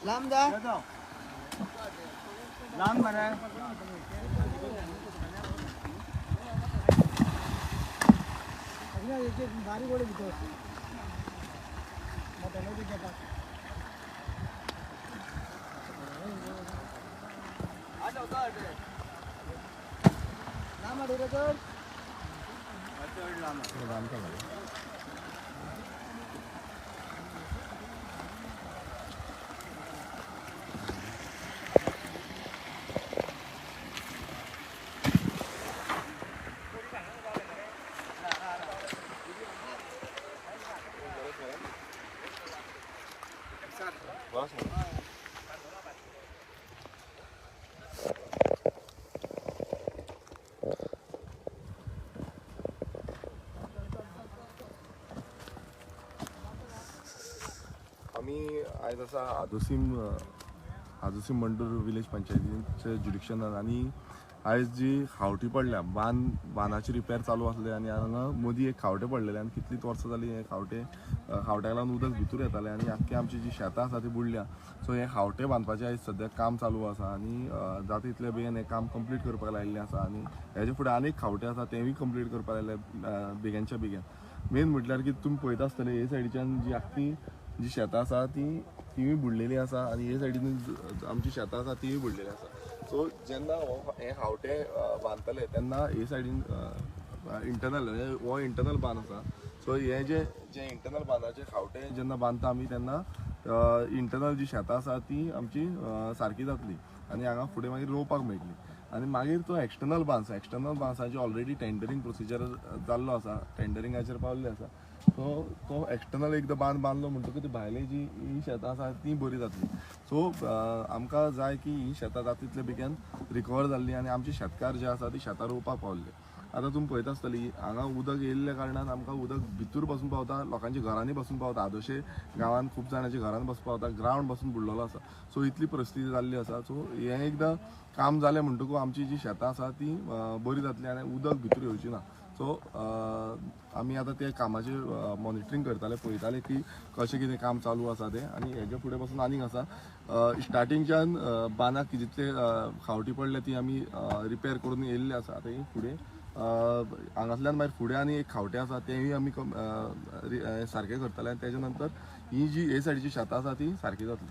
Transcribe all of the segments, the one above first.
लांब जा लांब मरे बारी गोडे भितर मोठ्या नदी घेतात लांब आडे चढ आम्ही आयज आसा आदोसीम मंडूर विलेज पंचायतीचे जुडिक्शनान आणि आयज जी खावटी पडल्या बांदाची रिपेर चालू आसले आणि हांगा मदीं एक खावटे पडलेले आनी कितलींच वर्सां जालीं हे खावट्याक लागून उदक भितर येतालें आनी आख्खी आमची जी शेतां आसा ती बुडल्या. सो हे खावटे बांदपाचें आयज सद्याक काम चालू आसा आनी जाता तितले बेगीन हें काम कंप्लीट करपाक लायिल्लें आसा आनी हेजे फुडें आनीक खावटे आसा तेवूय कंप्लीट करपाक लायले बेगीनच्या बेगीन. मेन म्हटल्यार की तुमी पळयता आसतले हे सायडीच्यान जी आख्खी जी शेतां आसा तिवूय बुडलेली आसा आनी हे सायडीन आमची शेतां आसा तिवूय बुडलेली आसा. सो जेन्ना हे खावटे बांदतले तेन्ना हे सायडीन इंटरनल हो इंटरनल बांद आसा. सो हे जे इंटरनल बांदाचे खावटे जेन्ना बांदता आमी तेन्ना इंटरनल जी शेतां आसा ती आमची सारकी जातली आनी हांगा फुडें मागीर रोवपाक मेळटली. आनी मागीर तो एक्सटर्नल बांसाची ऑलरेडी टेंडरींग प्रोसिजर जाल्लो आसा, टेंडरिंगाचेर पावल्ले आसा. सो तो एक्सटर्नल एकदां बांदलो म्हणटकूच भायली जी ही शेतां आसा ती बरी जातली. सो आमकां जाय की ही शेतां जाता तितले बेगीन रिकवर जाल्ली आनी आमचे शेतकार जे आसा ती शेतां रोवपाक पावल्ले. आतां तुमी पळयता आसतली हांगा उदक येयल्ल्या कारणान आमकां उदक भितर बसून पावता, लोकांच्या घरांनी बसून पावता. आदोशे गांवांत खूब जाणांच्या घरांत बसून पावता, ग्रावंड बसून बुडलेलो आसा. सो इतली परिस्थिती जाल्ली आसा. सो हें एकदां काम जालें म्हणटकूच आमची जी शेतां आसा ती बरी जातली आनी उदक भितर येवची ना. सो आमी आतां ते कामाचेर मॉनिटरींग करताले, पळयताले की कशें कितें काम चालू आसा तें. आनी हेजे फुडें पासून आनीक आसा स्टार्टिंगच्यान बांदाक जितले खावटी पडले ती आमी रिपेर करून येयल्ले आसा. आतां ही फुडें हांगासल्यान मागीर फुडें आनी एक खावटे आसा तेवूय आमी सारके करतले आनी तेजे नंतर ही जी हे सायडीची शेतां आसा ती सारकी जातली.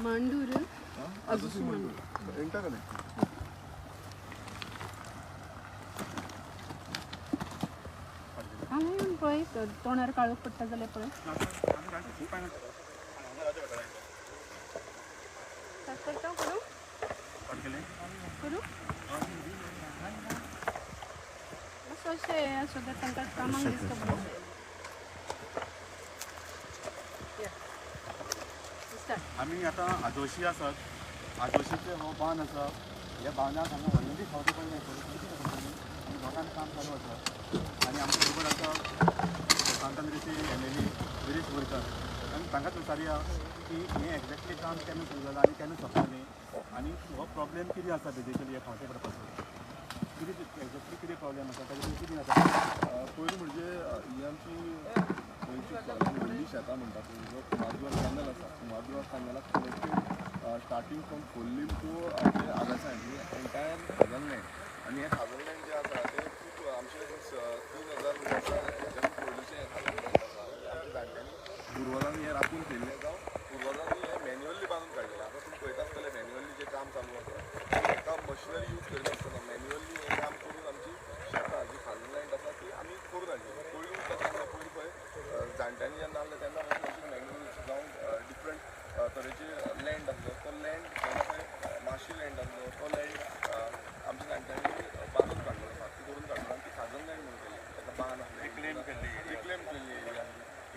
मांडूर हांगा येवन पळय तोंडार काळोख पडटा जाल्यार पळय करूं अशें असो तर तांकां कामाक दिसता पडटा. आमी आतां आदोशी आसात, आदोशीचे हो बांद आसा. ह्या बांदाक हांगा व्हडली खावटी पडले आनी लोकांक काम चालू आसा. आनी आमचे बरोबर आसा सांतांद्रेची एमएलए गिरीश बोरकार. आनी तांकांच विचारया की हें एक्झॅक्टली काम केन्ना सुरू जालां आनी केन्ना सोंपतलें आनी हो प्रॉब्लेम कितें आसा बेजिकली ह्या खावटे पडपाचो. कितें एक्झॅक्टली कितें प्रॉब्लेम आसा ताजेर कितें जाता. पयलीं म्हणजे ही आमची व्हडली शेतां म्हणटा पळय जो कुमारजुवार कॅनल आसा. कुमारजुवार कॅनलाक connected starting from Corlim to Agassaim entire khazan land. आनी हे खाजन लँड जे आसा ते खूब आमचे 3000 वर्सां हेच्यान पयलींचे खाजन लँड आसा. आमच्या जाणट्यांनी पुर्वजांनी हे राखून ठेयल्लें जावं पुर्वजांनी हे मॅन्युअली बांदून काडलेलें. आतां तुमी पळयता आसतलें मॅन्युअली जें काम चालू आसा एका मशिनरी यूज करिनासतना मॅन्युअली हें काम करून आमची शेतां जी खाजन लँड आसा ती आमी करून हाडली. पयलीं पयलीं पळय जाणट्यांनी जेन्ना आहलें तेन्ना मॅन्युअल जावं डिफरंट तरेचे लँड आसलो. तो लँड खंय ना खंय माशी लँड आसलो. तो लँड आमच्या जाणट्यांनी बांदून काडलो, सारकी करून काडलो आनी ती खाजन लँड म्हणून केली. ताका बांद आसले, रिक्लेम केल्ली एरिया.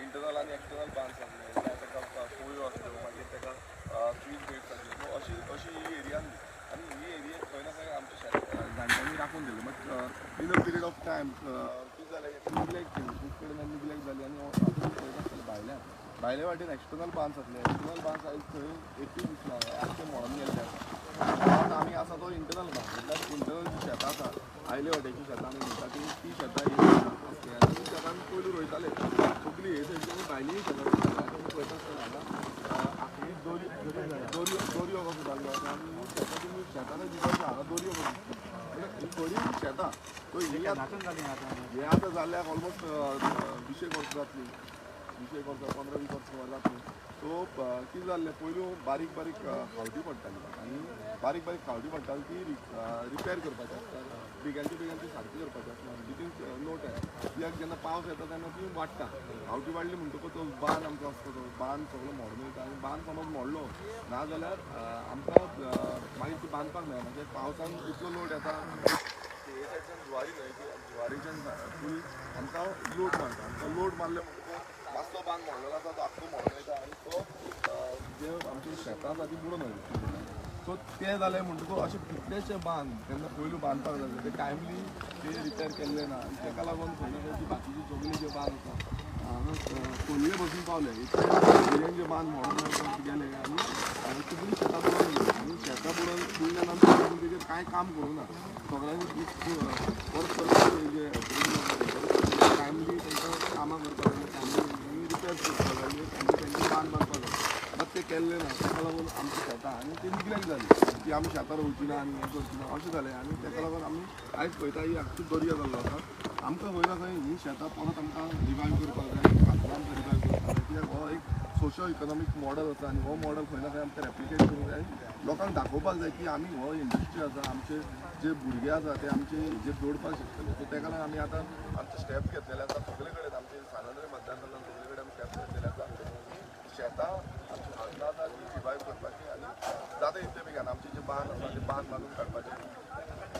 इंटरनल आनी एक्सटर्नल बांद्स आसले, ताका कुळ्यो आसल्यो, मागीर ताका स्वीच बेड्स आसल्यो. सो अशी ही एरिया आसली. आनी ही एरियेक खंय ना खंय आमच्या जाणट्यांनी राखून दिल्ली. मात in a period of time कितें जालें निग्लेक्ट केली खूब कडेन निग्लेक्ट जाली आनी आतां पळयत आसतलें भायल्या वाटेन एक्सटर्नल बांस जातले एक्सटर्नल बांस आयज थंय एकूय दिसना आख्खे मोडून गेल्ले आसा आमी आसा तो इंटरनल बांस म्हणल्यार इंटरनल जी शेतां आसा आयले वाटेची शेतां आमी म्हणटा ती शेतां आसली आनी ती शेतां आमी पयलीं रोयताले सगळीं हे सायडीन भायलीं शेतां पळयता आसतना हांगा आखरी दोरयो कसो जाल्लो आसा आनी शेतां तुमी शेतान दिवपाचो हांगा दोरयो कसो ही बरी शेतां सो ही हे आतां जाल्ल्याक ऑलमोस्ट 20 वर्सां जातलीं 20 वर्सां 15-20 वर्सां जातलीं सो कितें जाल्लें पयलू बारीक बारीक खावटी पडटाली आनी बारीक बारीक खावटी पडटाली ती रिपेर करपाची आसता बेगांची सारकी करपाची आसता जितून नोट आहे कित्याक जेन्ना पावस येता तेन्ना ती वाडटा खावटी वाडली म्हणटकूच तो बांद आमचो आसता तो बांद सगळो मोडून वयता आनी बांद समज मोडलो ना जाल्यार आमकां मागीर ती बांदपाक मेळना म्हणजे पावसान इतलो लोड येता हे सायडच्यान जुवारी न्हय जुवारीच्यान फूल आमकां लोड मारता आमकां लोड मारले म्हणटकूच मातसो बांद मोडलेलो आसा तो आख्खो मोडून वयता आनी तो जे आमची शेतां आसा ती बुडोवन वयता सो तें जालें म्हणटकूच अशे कितलेशे बांद तेन्ना पयलू बांदपाक जाय ते टायमली ते रिपेर केल्ले ना आनी तेका लागून खंय ना खंय ती बाकीची सगळी जे बांद आसा हांगा खोल्ले बसून पावले इतले जे बांद मोडून गेले आनी सगळीं शेतां बुडोवन गेली आनी शेतां बुडोवन नंतर तेजेर कांय काम करूं ना सगळ्यांनी परत परत जे टायमली तांकां कामां करपाक जाय टायमली रिपेर करपाक जाय तांचे बांद बांदपाक जाय बट ते केल्ले ना ताका लागून आमची शेतां आनी ती निग्लेक्ट जाली की आमी शेतां रोवची ना आनी हें करची ना अशें जालें आनी ताका लागून आमी आयज पळयता ही आख्खी दर्या जाल्लो आसा आमकां खंय ना खंय ही शेतां परत आमकां रिवायव करपाक जाय फातर आमकां रिवायव करपाक जाय कित्याक हो एक सोशो इकॉनॉमीक मॉडल आसा आनी हो मॉडल खंय ना खंय आमकां रेप्लिकेट करूंक जाय लोकांक दाखोवपाक जाय की आमी हो इंडस्ट्री आसा आमचे जे भुरगे आसा ते आमचे हेजेर जोडपाक शकतले सो ताका लागून आमी आतां आमचे स्टेप घेतलेले आसा सगळे कडेन आमचे सानंद्री मतदारसंघान सगळे कडेन आमी स्टेप घेतलेले आसा शेतां आमची भावना आसा ती रिवायव करपाची आनी जाता इतले बेगीन आमचे जे बांद आसा ते बांद बांदून काडपाचे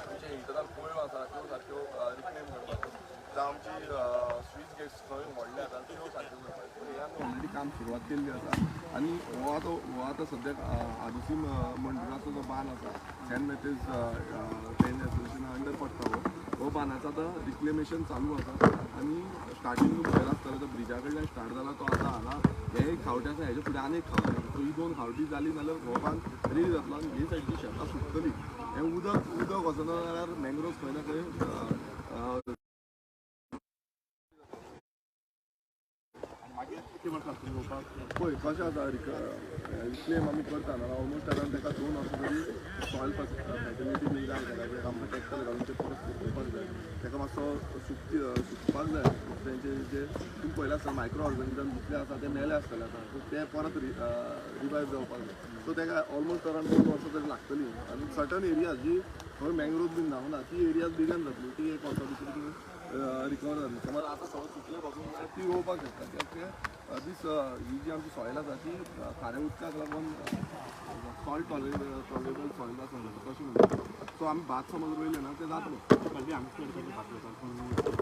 आमचे इंटरनल कोयो आसा त्यो सारक्यो रिक्लेम करपाच्यो जावं आमची स्वीच गेट्स खंय मोडले आसा त्यो सारक्यो करपाच्यो हे आमी ऑलरेडी काम सुरवात केल्ली आसा आनी हो आतां सद्याक आदिसी मंडळाचो जो बांद आसा Saint Matthews ten association under पडटा हो बांदाचो आतां रिक्लेमेशन चालू आसा आनी स्टार्टींग पळयला आसतलो तो ब्रिजा कडल्यान स्टार्ट जाला तो आतां हांगा हे एक खावटी आसा हेजे फुडें आनी एक खावटी आसा सो ही दोन खावटी जाली नाल्यार हो बांद रेडी जातलो आनी हे सायडची शेतां सुकतली हें उदक वचना जाल्यार मँग्रोव्स खंय ना खंय पळय कशें आसा रिक्लेम आमी करता न्हू ऑलमोस्ट आतां ताका 2 वर्सां तरी सॉयल फॅसिलिटी बी जाय कित्याक आमकां ट्रॅक्टर घालून ते परत सुकोवपाक जाय ताका मातसो सुकपाक जाय तेंचे जे तुमी पळयला आसता मायक्रो ऑर्गनिजम जितले आसा ते मेले आसतले आतां सो ते परत रिवायव जावपाक जाय सो ताका ऑलमोस्ट अरावंड 2 वर्सां तरी लागतली आनी सर्टन एरियाज जी खंय मँग्रोव्ज बीन जावना ती एरियाज बेगीन जातली ती एक वर्सां भितर ती रिकवर जातली समज आतां सगळें सुकले पासून ती रोवपाक शकता कित्याक दीस ही जी आमची सॉयल आसा ती खाऱ्या उदकाक लागून सॉल्ट टॉलरेबल सॉयल आसा तशें म्हणटा सो आमी भात समज रोयले ना ते जातलो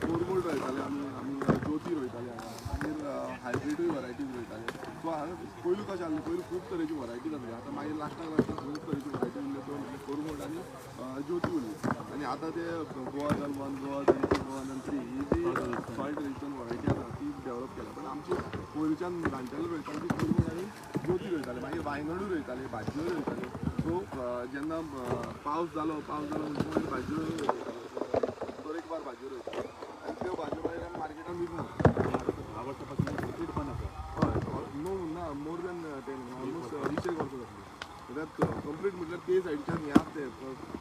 कोरगोल्ड रोयताले आमी ज्योती रोयताले मागीर हायब्रिडूय वरायटीज रोयताले सो हांगा पयलू कशें आसलें पयलू खूब तरेची वरायटी जातली आतां मागीर लास्टाक खूब तरेची वरायटी उरले तो म्हणजे कोरगोल्ड आनी ज्योती उरली आनी आतां ते गोवा जल्मन गोवा 3 ही जी सॉयल रेजिस्टंट वरायटी आसा ती डेवलप केल्या पण आमची पयलींच्यान जाणटेले रोयताले ती कोरगोल्ड आनी ज्योती रोयताले मागीर वायंगणूय रोयताले भाजयो रोयताले सो जेन्ना पावस जालो म्हणजे भाजयो तरेकवार भाजयो रोयताले आनी त्यो भाजयो मागीर आमी मार्केटान विकना 10 वर्सां पासून कंप्लीट बंद आसा हय नो ना मोर दॅन 10 ऑलमोस्ट 20 वर्सां जातली कित्याक कंप्लीट म्हटल्यार ते सायडीच्यान हे आसा ते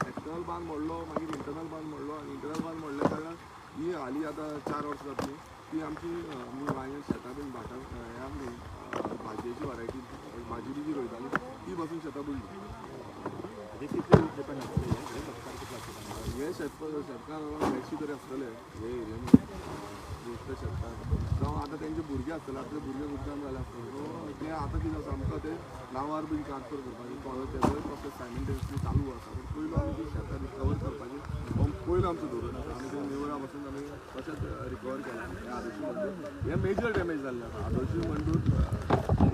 एक्सटर्नल बांद मोडलो मागीर इंटरनल बांद मोडलो आनी इंटरनल बांद मोडल्या कारणान ही हाली आतां 4 वर्सां जातली ती आमची वांयगण शेतां बीन भाटां हें आसली भाजयेची वरायटी भाजी बी जी रोयताली ती पासून शेतां बुडली हे शेतकार एकशे तरी आसतले हे एरियेन शेतकार जावं आतां तेंचे भुरगे आसतले आपले भुरगे भुरग्यान जाले आसतले सो ते आतां कितें आसा आमकां ते नांवार बीन ट्रान्सफर करपाची तेजोय प्रोसेस सायमल्टेनियसली चालू आसा पूण पयलू आमी ती शेतां रिकवर करपाची पयलू आमचो धोरण आसा आमी ते निवळा पासून आमी तशेंच रिकवर केला हे आदोशी मंडूर हे मेजर डॅमेज जाल्ले आसा आदोशी मंडूर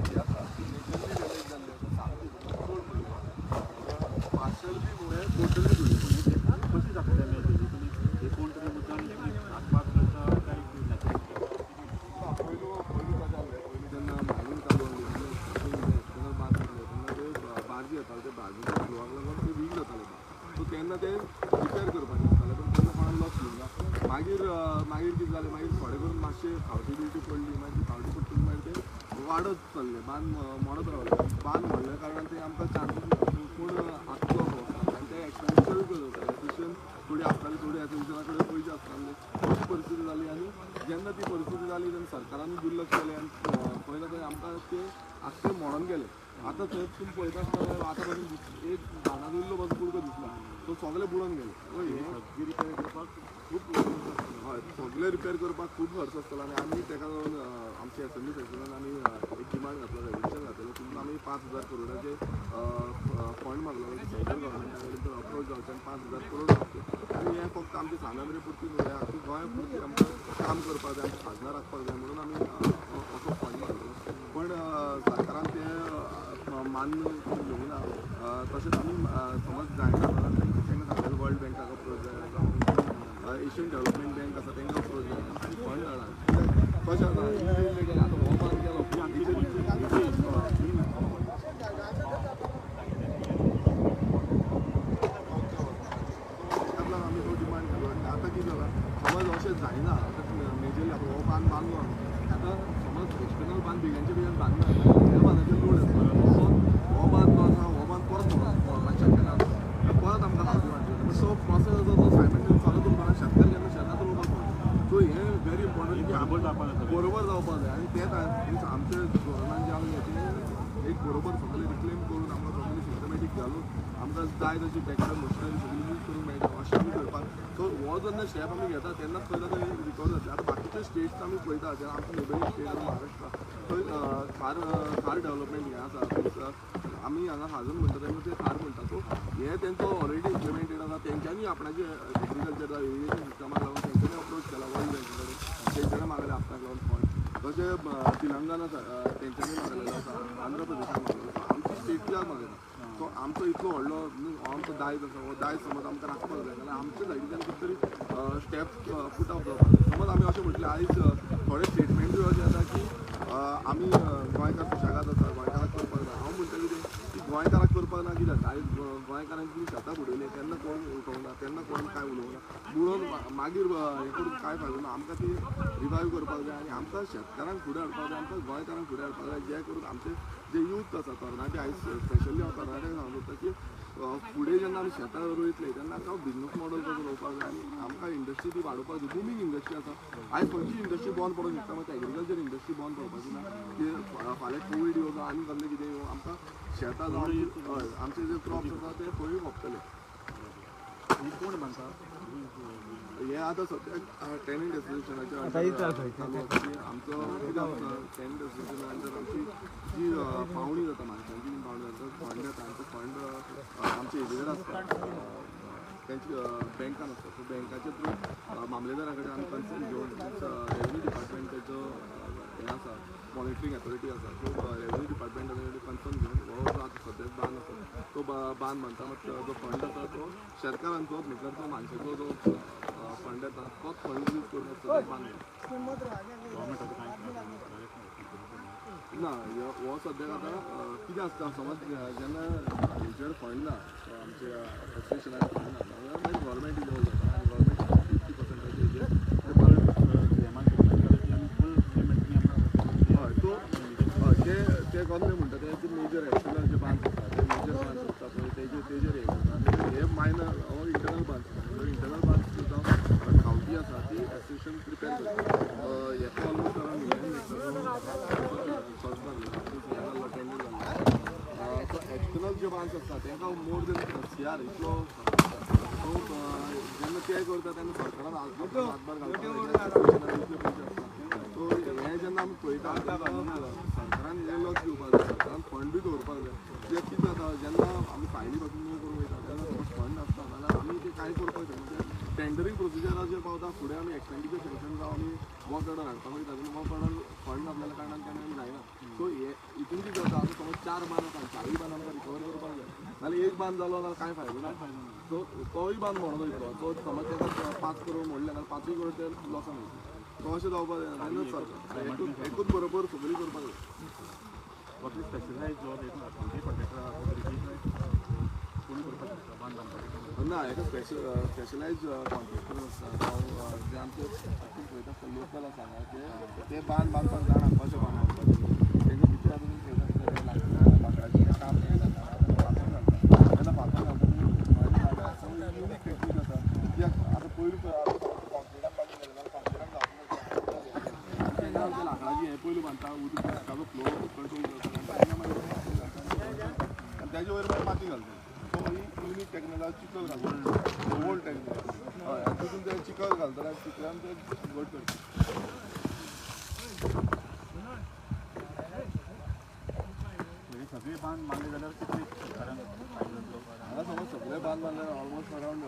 जी आसा ती मेजरली डॅमेज जाल्ली आसा सामकी चड म्हणून पार्शल बी मुळे टोटली कशी जाता डॅमेज तुमी हे कोण तरी तेन्ना ते रिपेर करपाचें आसतालें पूण तेन्ना कोणाक लक्ष दिवना मागीर कितें जालें मागीर थोडे करून मातशे खावटी बिवटी पडली मागीर खावटी पडटली मागीर ते वाडत चल्ले बांद मोडत रावले बांद मोडल्या कारणान ते आमकां चान्सीस पूण आसलो आनी ते एक्सपेंडिचरूय करता एसोसिएशन थोडी आसताली थोडी एसोसिएशना कडेन पयशे आसताले अशी परिस्थिती जाली आनी जेन्ना ती परिस्थिती जाली तेन्ना सरकारान दुर्लक्ष केलें आनी पयलीं थंय आमकां ते आख्खें मोडोन गेले आतां थंय तुमी पळयता आसतना आतां पासून एक धानाक इल्लो पासून कुडको दिसला तो सगळे बुडोन गेले हे रिपेर करपाक खूब हय सगळे रिपेर करपाक खूब खर्च आसतलो आनी आमी तेका लागून आमच्या एसएमबी सेक्शनान आमी एक डिमांड घातलो रेजिस्ट्रेशन घातलेलें तुमकां आमी 5,000 करोडाचे फंड मागलो सेंट्रल गव्हर्मेंटा कडेन अप्रोच जावचे आनी 5,000 करोड जावचे आनी हें फक्त आमचे सांगांद्रे पुरती न्हू हें आख्खें गोंया पुरती आमकां काम करपाक जाय आमकां खाजना राखपाक जाय म्हणून आमी असो फंड मागलो पण सरकारान ते मान्य घेवना तशेंच आमी समज जायना जाल्यार तेंकां सांगलें वर्ल्ड बँकाक अप्रोच जाय एशियन डेव्हलपमेंट बँक आसा तेंकां अप्रोच जाय आनी फंड धाडा कशें आसा आतां हो बांद केलो आमी तो डिमांड केलो आनी आतां कितें जाला समज अशें जायना मेजरली आतां हो बांद बांदलो आतां समज एक्सटर्नल बांद बेग्यांचे बेगीन बांदना ह्या बांदाचेर लोड येतलो हो बांद जो आसा हो बांद परत मोडपाक शक्यता परत आमकां हावटी मारची सो प्रोसेस आसा तो सायमल्टेनियस चालू उरपाना शेतकार जेन्ना शेतांत रोवपाक सो हें व्हेरी इम्पॉर्टंट की बरोबर जावपाक जाय आनी तेच आमचे धोरणान जे आमी हें एक बरोबर सगळें रिक्लेम करून आमकां सगळें सिस्टमॅटीक घालून आमकां जाय तशी ट्रॅक्टर मशिनरी सगळी यूज करूंक मेळटा अशें आमी करपाक सो हो जेन्ना स्टेप आमी घेता तेन्नाच पयला ते रिकवर जातले आतां बाकीचे स्टेट्स आमी पळयता जेन्ना आमची नेबरींग स्टेट आसा महाराष्ट्रा थंय खार डेव्हलपमेंट हें आसा आमी हांगा हाजून म्हणटा तेन्ना ते खार म्हणटा सो हें तेंचो ऑलरेडी इम्प्लिमेंटेड आसा तेंच्यांनी आपणाचे एग्रीकल्चर इरिगेशन सिस्टमाक लागून तेंच्यांनी अप्रोच केला वर्ल्ड बँके कडेन तेंच्यांनी मागले आपणाक लागून फंड तशें तेलंगना तेंच्यांनी मागलेलो आसा आंध्र प्रदेशान मागलेलो आसा आमची स्टेटच्याक मागयना सो आमचो इतलो व्हडलो आमचो दायज आसा हो दायज समज आमकां राखपाक जाय जाल्यार आमच्या सायडीच्यान कितें तरी स्टेप पुट अप जावपाक जाय समज आमी अशें म्हटलें आयज थोडे स्टेटमेंटूय अशें येता की आमी गोंयकार सुशेगाद आसा गोंयकाराक करपाक जाय हांव म्हणटा कितें की गोंयकाराक करपाक ना कित्याक आयज गोंयकारांची शेतां बुडयली तेन्ना कोण उठोवना तेन्ना कोण कांय उलोवना बुडोवन मागीर हें करून कांय फायदो ना आमकां ती रिवायव करपाक जाय आनी आमकां शेतकारांक फुडें हाडपाक जाय आमकां गोंयकारांक फुडें हाडपाक जाय जे करून आमचे जे यूथ आसा तरणाटे आयज स्पेशली हांव तरणाट्यांक सांगूंक सोदता की फुडें जेन्ना आमी शेतां रोयतले तेन्ना आमकां बिजनस मॉडल कसो रोवपाक जाय आनी आमकां इंडस्ट्री ती वाडोवपाक जाय बुमींग इंडस्ट्री आसा आयज खंयची इंडस्ट्री बंद पडूंक शकता मात एग्रीकल्चर इंडस्ट्री बंद पडपाची ना की फाल्यां कोवीड येवं जावं आनी कसलें कितें येवं आमकां शेतां जावं हय आमचे जे क्रॉप्स आसा ते खंयूय खपतले कोण म्हणटा हे आतां सद्याक टेनंट एसोसिएशनाचे आमचो कितें आसता टेनंट एसोसिएशना अंडर आमची जी पावणी जाता माणसांची पावणी जाता फंड येता आमचो फंड आमचे हेजेर आसता तेंचे बँकान आसता सो बँकाचे थ्रू मामलेदारा कडेन आमी कन्सर्न घेवन रेवन्यू डिपार्टमेंटाचो हें आसा मॉनिटरींग अथॉरिटी आसा सो रेवन्यू डिपार्टमेंटान कन्सर्न घेवन हो जो आतां सद्याक बांद आसा तो बांद म्हणटा मात जो फंड आसा तो शेतकारांचो म्हटल्यार तो माणसाचो जो फंड येता तोच फंड यूज करून आसता तो बांद ना हो सद्याक आतां कितें आसता समज जेन्ना हेचेर फंड ना आमचे एसोसिएशनाक फंड ना मागीर गव्हर्मेंट इनवॉल्व जाता आनी गव्हर्मेंट 50% हय तो ते कसले म्हणटा ते मेजर एक्सटर्नल जे बांद आसता ते मेजर बांद आसता पळय तेजेर हे करता हे मायनर हो इंटरनल बांद इंटरनल बांद जावन खावटी आसा ती एसोसिएशन प्रिपेर करता हेका ऑलमोस्ट सो एक्सटर्नल जे बांद आसता तांकां मोर देन सीआर इतलो जेन्ना ते करता तेन्ना सरकारान हातभार घालपाक सो हें जेन्ना आमी पळयता सरकारान हें लक्ष दिवपाक जाय सरकारान फंडूय दवरपाक जाय कित्याक कितें जाता जेन्ना आमी फायली पासून मूव करूंक वयता तेन्ना समज फंड आसता जाल्यार आमी ते कांय करपाक शकना टेंडरींग प्रोसिजराचेर पावता फुडें आमी एक्सपेंडिचर सँक्शन जावं आमी वर्क ऑर्डर हाडपाक वयता तेन्ना वर्क ऑर्डर फंड नासलेल्या कारणान केन्ना आमी जायना सो हे हितून कितें जाता आतां समज 4 बांद आसा 4य बांद आमकां रिकवर करपाक जाय नाल्यार एक बांद जालो जाल्यार कांय फायदो ना सो तोय बांद मोडून वयतलो सो समज ताका 5 करोड मोडले जाल्यार 5 करोड ते लॉसान वयतले सो अशें जावपाक जायना तेन्ना सरकार एकूच बरोबर सगळी करपाक जाय स्पेशलायज जॉब येता कोणी करपाक शकता बांद ना हेका स्पेशलायज कॉन्ट्रॅक्टर आसता जावं जे आमचे पळयता आसता लोकल आसा हांगा ते बांद बांदपाक जाणा कशें बांदपाक तेंका भितर आतां पळयता आसतना लाकडाचें काम फातर घालता तेन्ना फातर घालता युनीक टेक्नीक आसा कित्याक आतां पयलीं कॉन्क्रिटान बांदून गेले जाल्यार कॉन्क्रिटान जावं लाकडाची हें पयलीं बांदता उदक ताजो फ्लो कंट्रोल करता तेन्ना मागीर आनी तेजे वयर मागीर माती घालता सो मागीर युनीक टॅक्नोलॉजी चिकल घालता ओल्ड टॅक्नोलॉजी हय आनी तितून ते चिकल घालता आनी चिकलान ते घट करता सगळे बांद बांदले जाल्यार कितले हांगा समज सगळे बांद बांदल्यार ऑलमोस्ट अरावंड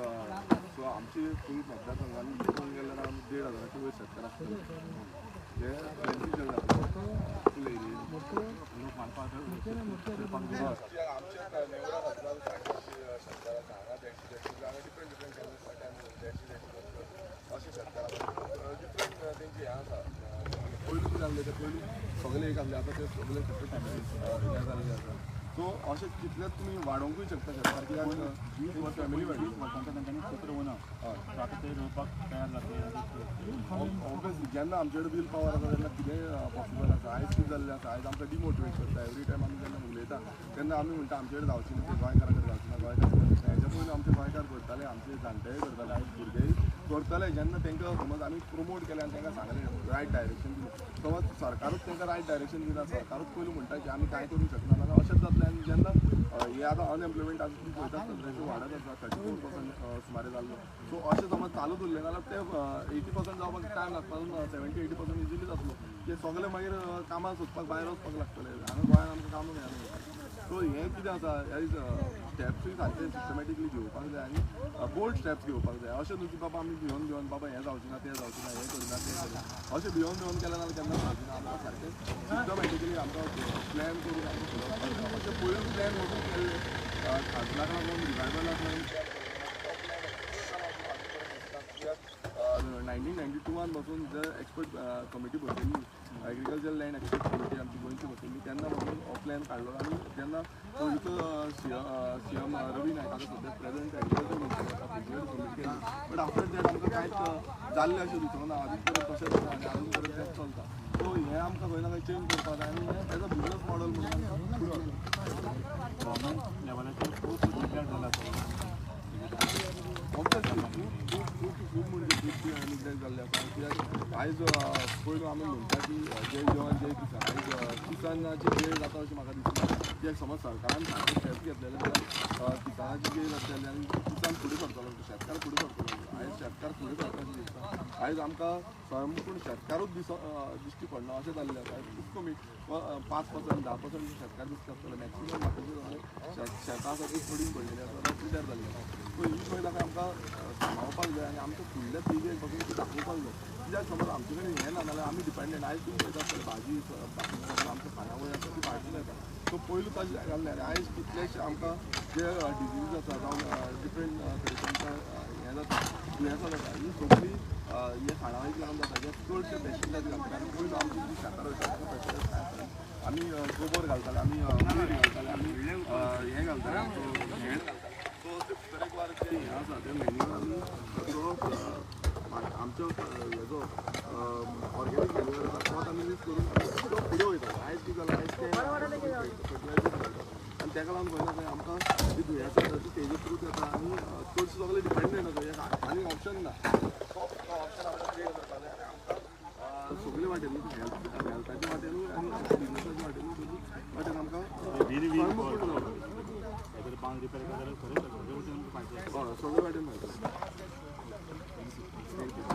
सो आमची फूल मतदारसंघान पळोवंक गेल्यार आमी 1,500 वयर शेतकार आसतले जे बेनिफिशियल जाता फूल एरियेन लोक मानपाक आमचे नेवरा खातीर शेतकार आसा हांगा हांगा डिफरंट अशे शेतकार डिफरंट तेंची हें आसा पयलीं कितें जाल्लें तें पयलीं सगळे एक आसले आतां ते सगळे सेपरेट फॅमिली जाल्ले आसा सो अशें कितलेच तुमी वाडोवंकूय शकता शेतकार कित्याक फॅमिली वाडी वर्सांच्या तांच्यांनी सत्र उना सो आतां ते रोवपाक तयार जातले ऑब्वियसली जेन्ना आमचे कडेन विल पावर आसा तेन्ना कितें पॉसिबल आसा आयज कितें जाल्लें आसा आयज आमकां डिमोटिवेट करता एवरी टायम आमी जेन्ना उलयता तेन्ना आमी म्हणटा आमचे कडेन जावची ना ते गोंयकारा कडेन जावची ना गोंयकार हेच्या पयलीं आमचे गोंयकार करताले आमचे जाणटेय करताले आयज भुरगेय करतले जेन्ना तांकां समज आमी प्रमोट केलें आनी तांकां सांगलें रायट डायरेक्शन दिलें समज सरकारूच तांकां रायट डायरेक्शन दिना सरकारूच पयलीं म्हणटा की आमी कांय करूंक शकना जाल्यार अशेंच जातलें आनी जेन्ना हे आतां अनएम्प्लॉयमेंट आतां तुमी पळयता आसतना वाडत आसा 34% सुमारे जाल्लो सो अशें समज चालूच उरलें जाल्यार ते 80% जावपाक टायम लागता 70-80% इजिली जातलो ते सगळे मागीर कामां सोदपाक भायर वचपाक लागतले हांगा गोंयांत आमकां काम मेळना सो हें कितें आसा एज स्टेप्सूय सारके सिस्टमॅटिकली घेवपाक जाय आनी बोल्ड स्टेप्स घेवपाक जाय अशें न्हू की बाबा आमी भिवन बाबा हें जावचें ना तें जावचें ना हें करिना तें करिना अशें भिवन केलें जाल्यार केन्ना जावचें ना आमकां सारकें सिस्टमॅटिकली आमकां प्लॅन करून आमकां फुडोवपाक जाय अशें पयलीं प्लॅन वचून केल्ले खासदाराक लागून रिवायवलाक लागून 1992 पासून जर एक्सपर्ट कमिटी बसयल्ली एग्रीकल्चर लँड एक्सपर्ट कमिटी आमची गोंयची बसयल्ली तेन्ना पासून हो प्लॅन काडलो आनी जेन्ना पयलींचो CM रवी नायक आतां सद्या प्रेझेंट एग्रीकल्चर मिनिस्टर आसा तेजेर कमिटी केली बट आफ्टर दॅट आमकां कांयच जाल्लें अशें दिसूंक ना आजून पर्यंत तशेंच आसा आनी आजून पर्यंत तेंच चलता सो हें आमकां खंय ना खंय चेंज करपाक जाय आनी हें एज अ बिजनस मॉडल म्हणून आमकां फुडें वचपाक गव्हर्मेंट लेवलाचेर खूब डिक्लेअर जाला ऑब्वियसली खूब म्हणजे खूब निग्लेक्ट जाल्ले आसा कित्याक आयज पयलू आमी म्हणटा की जय जवान जय किसान आयज किसानाची जय जाता अशें म्हाका दिसना कित्याक समज सरकारान सारके स्टेप घेतलेले जाल्यार किसानाची जय जातली आनी किसान फुडें सरतलो शेतकार फुडें सरतलो आयज शेतकार फुडें सरता अशें दिसता आयज आमकां संपूर्ण शेतकारूच दिश्टी पडना अशें जाल्लें आसा खूब कमी 5% 10% शेतकार दिसता आसतले मॅक्सिमम म्हाका शेतां आसा ती पडीन पडलेली आसा पिड्यार जाल्ली आसा सो ही पळय ताका आमकां सांबाळपाक जाय आनी आमच्या फुडल्या पिळगेक पासून ती दाखोवपाक जाय कित्याक समज आमचे कडेन हें ना जाल्यार आमी डिपेंडंट आयज तुमी पळयता आसतले भाजी आमच्या खानावळ आसा ती भाजी येता सो पयलू तशें जाल्लें आनी आयज कितलेशे आमकां जे डिजीज आसा जावं डिफरंट तरेचे हें जाता दुयेंसां जाता ही सगळी हे खाणावळीक लागून जाता जे चडशे पेस्टिसायड घालता आनी पयलू आमची जी शेतां रोयता पेस्टिसायड खायताले आमी गोबर घालताले आमी मीठ घालताले आमी हें घालताले हेण घालताले सो ते तरेकवार जे हें आसा ते मॅन्युअर आमच्या हेजो ऑर्गेनीक मॅन्युअर आसा तो आमी यूज करून तो फुडें वयता आयज कितें जालां आयज ते फर्टिलायझर घालता आनी ताका लागून खंय ना खंय आमकां जी दुयेंसां जाता ती तेजे थ्रूच येता आनी चडशे सगळे डिपेंडंट आसा आनी ऑप्शन ना तो ऑप्शन आमकां क्रिएट करताले आनी आमकां सगळे वाटेनूच हेल्थाच्या वाटेनूय आनी बिजनसाच्या वाटेनूय सगळी वाटेन आमकां बांद रिपेर केल्यार खरेंच सगळे वटेन फायदो सगळे वाटेन मेळटा थँक्यू